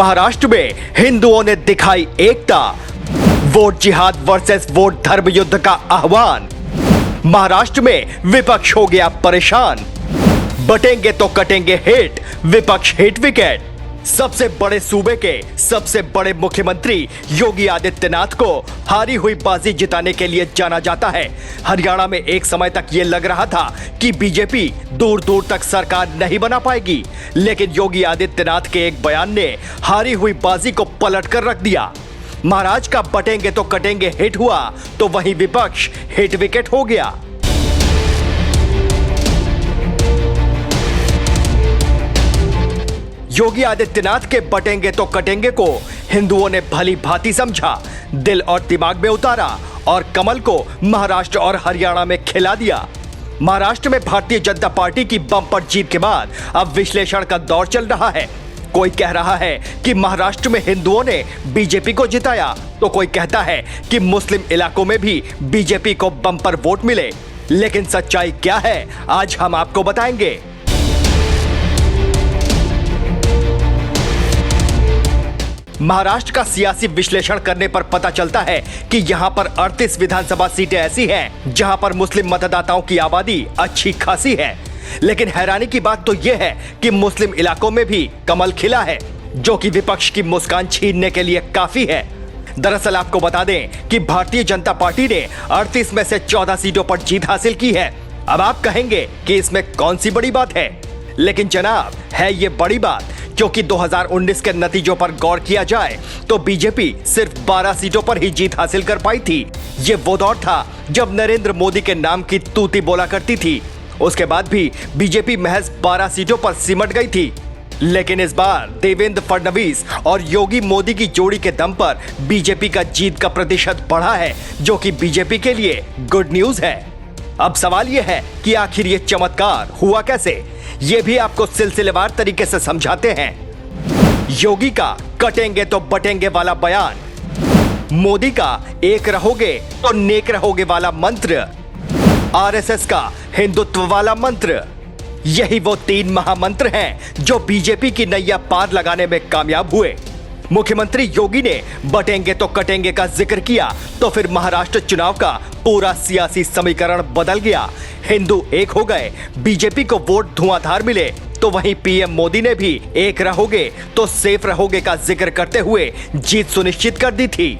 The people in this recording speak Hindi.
महाराष्ट्र में हिंदुओं ने दिखाई एकता, वोट जिहाद वर्सेस वोट धर्म युद्ध का आह्वान। महाराष्ट्र में विपक्ष हो गया परेशान, बटेंगे तो कटेंगे हिट, विपक्ष हिट विकेट। सबसे बड़े सूबे के सबसे बड़े मुख्यमंत्री योगी आदित्यनाथ को हारी हुई बाजी जिताने के लिए जाना जाता है। हरियाणा में एक समय तक ये लग रहा था कि बीजेपी दूर दूर तक सरकार नहीं बना पाएगी, लेकिन योगी आदित्यनाथ के एक बयान ने हारी हुई बाजी को पलट कर रख दिया। महाराज का बटेंगे तो कटेंगे हिट हुआ तो वहीं विपक्ष हिट विकेट हो गया। योगी आदित्यनाथ के बटेंगे तो कटेंगे को हिंदुओं ने भली भांति समझा, दिल और दिमाग में उतारा और कमल को महाराष्ट्र और हरियाणा में खिला दिया। महाराष्ट्र में भारतीय जनता पार्टी की बम्पर जीत के बाद अब विश्लेषण का दौर चल रहा है। कोई कह रहा है कि महाराष्ट्र में हिंदुओं ने बीजेपी को जिताया, तो कोई कहता है कि मुस्लिम इलाकों में भी बीजेपी को बम्पर वोट मिले। लेकिन सच्चाई क्या है, आज हम आपको बताएंगे। महाराष्ट्र का सियासी विश्लेषण करने पर पता चलता है कि यहां पर 38 विधानसभा सीटें ऐसी हैं जहां पर मुस्लिम मतदाताओं की आबादी अच्छी खासी है। लेकिन हैरानी की बात तो यह है कि मुस्लिम इलाकों में भी कमल खिला है, जो कि विपक्ष की मुस्कान छीनने के लिए काफी है। दरअसल आपको बता दें कि भारतीय जनता पार्टी ने 38 में से 14 सीटों पर जीत हासिल की है। अब आप कहेंगे कि इसमें कौन सी बड़ी बात है, लेकिन जनाब है ये बड़ी बात, क्योंकि 2019 के नतीजों पर गौर किया जाए तो बीजेपी सिर्फ 12 सीटों पर ही जीत हासिल कर पाई थी। ये वो दौर था जब नरेंद्र मोदी के नाम की तूती बोला करती थी। उसके बाद भी बीजेपी महज 12 सीटों पर सिमट गई थी। लेकिन इस बार देवेंद्र फडणवीस और योगी मोदी की जोड़ी के दम पर बीजेपी का जीत का प्रतिशत बढ़ा है, जो कि बीजेपी के लिए गुड न्यूज है। अब सवाल यह है कि आखिर ये चमत्कार हुआ कैसे, ये भी आपको सिलसिलेवार तरीके से समझाते हैं। योगी का कटेंगे तो बटेंगे वाला बयान, मोदी का एक रहोगे तो नेक रहोगे वाला मंत्र, आरएसएस का हिंदुत्व वाला मंत्र, यही वो 3 महामंत्र हैं जो बीजेपी की नैया पार लगाने में कामयाब हुए। मुख्यमंत्री योगी ने बटेंगे तो कटेंगे का जिक्र किया तो फिर महाराष्ट्र चुनाव का पूरा सियासी समीकरण बदल गया। हिंदू एक हो गए, बीजेपी को वोट धुआंधार मिले, तो वहीं पीएम मोदी ने भी एक रहोगे तो सेफ रहोगे का जिक्र करते हुए जीत सुनिश्चित कर दी थी।